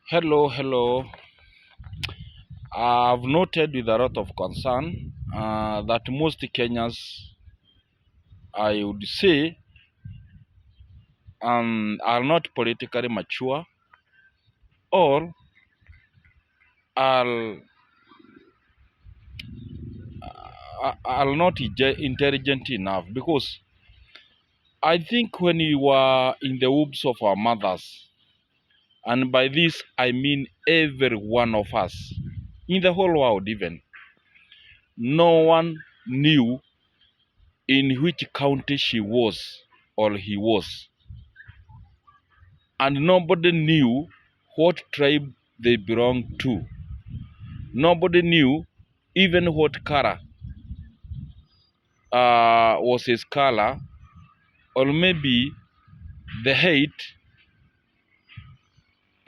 Hello, hello. I've noted with a lot of concern that most Kenyans, I would say, are not politically mature or are, are not intelligent enough. Because I think when we were in the wombs of our mothers, and by this I mean every one of us, in the whole world even, no one knew in which county she was or he was, and nobody knew what tribe they belonged to. Nobody knew even what color was his color, or maybe the height,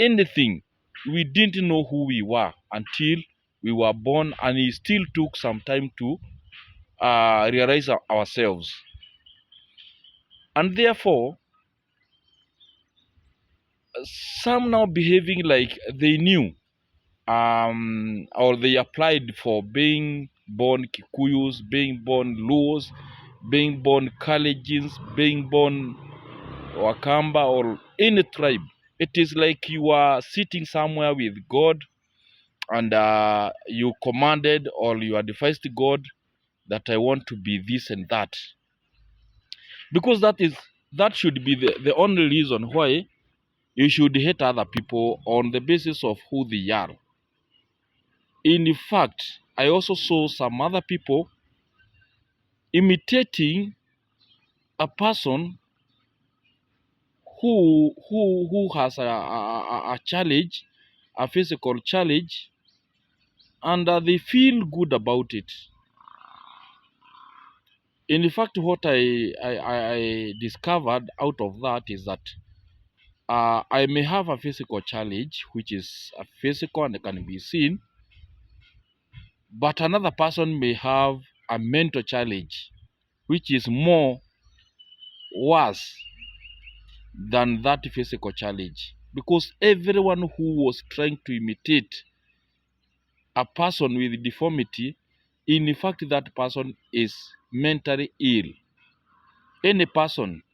anything. We didn't know who we were until we were born, and it still took some time to realize ourselves. And therefore, some now behaving like they knew, or they applied for being born Kikuyus, being born Luos, being born Kalenjins, being born Wakamba, or any tribe. It is like you are sitting somewhere with God, and you commanded or you advised God that I want to be this and that. Because that should be the only reason why you should hate other people on the basis of who they are. In fact, I also saw some other people imitating a person who has a challenge, a physical challenge, and they feel good about it. In fact, what I discovered out of that is that I may have a physical challenge, which is a physical and can be seen, but another person may have a mental challenge, which is more worse than that physical challenge, because everyone who was trying to imitate a person with deformity, in fact that person is mentally ill. Any person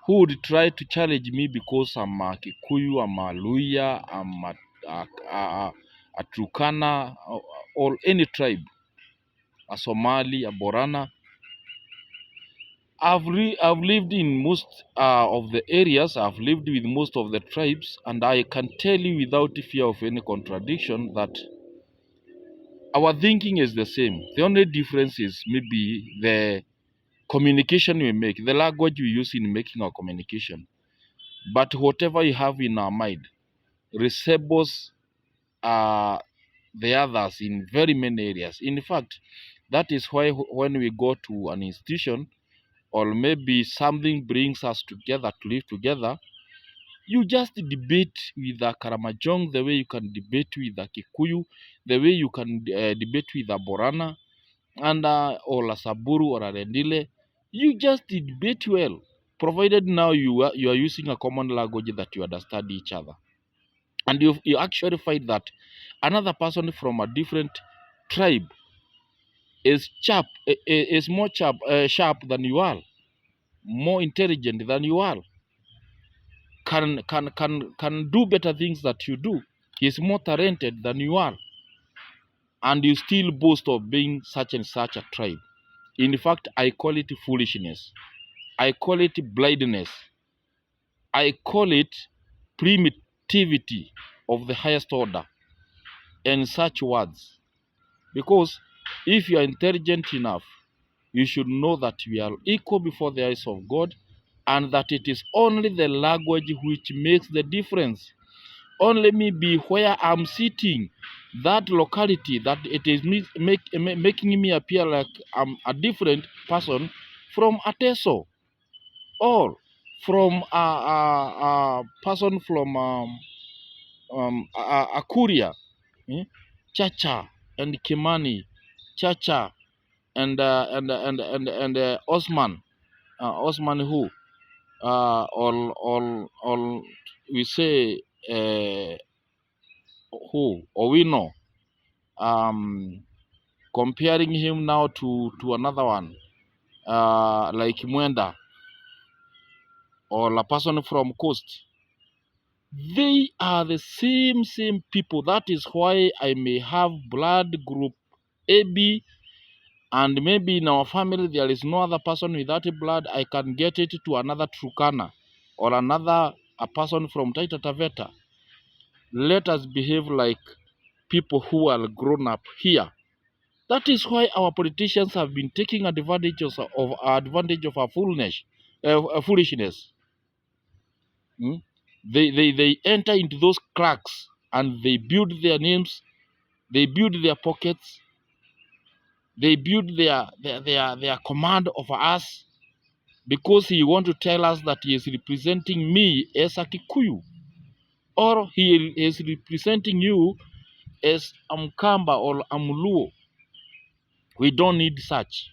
who would try to challenge me because I'm a Kikuyu, I'm a Luya, I'm a Turkana, or any tribe, a Somali, a Borana, I've lived in most of the areas. I've lived with most of the tribes, and I can tell you without fear of any contradiction that our thinking is the same. The only difference is maybe the communication we make, the language we use in making our communication. But whatever you have in our mind resembles uh, the others in very many areas. In fact, that is why when we go to an institution, or maybe something brings us together to live together, you just debate with a Karamajong the way you can debate with a Kikuyu, the way you can debate with a Borana, and or a Saburu or a Rendile. You just debate well, provided now you are using a common language that you understand each other, and you actually find that another person from a different tribe is is more sharp than you are, more intelligent than you are, can do better things that you do. He's more talented than you are, and you still boast of being such and such a tribe. In fact, I call it foolishness. I call it blindness. I call it primitivity of the highest order, and such words. Because if you are intelligent enough, you should know that we are equal before the eyes of God, and that it is only the language which makes the difference. Only me be where I'm sitting, that locality, that it is making me appear like I'm a different person from a Teso, or from a person from a Kuria, Chacha and Kimani, Chacha and Osman, Osman who, all we say. who Owino, comparing him now to another one, like Mwenda or a person from Coast. They are the same people. That is why I may have blood group AB, and maybe in our family there is no other person with that blood. I can get it to another Turkana or a person from Taita Taveta. Let us behave like people who are grown up here. That is why our politicians have been taking advantage of our foolishness. Hmm? They enter into those cracks and they build their names, they build their pockets, they build their command over us, because he want to tell us that he is representing me as a Kikuyu, or he is representing you as Amkamba or Amluo. We don't need such.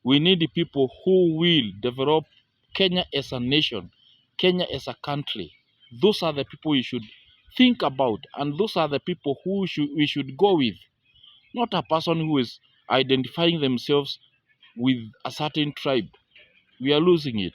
We need people who will develop Kenya as a nation, Kenya as a country. Those are the people we should think about, and those are the people who we should go with, not a person who is identifying themselves with a certain tribe. We are losing it.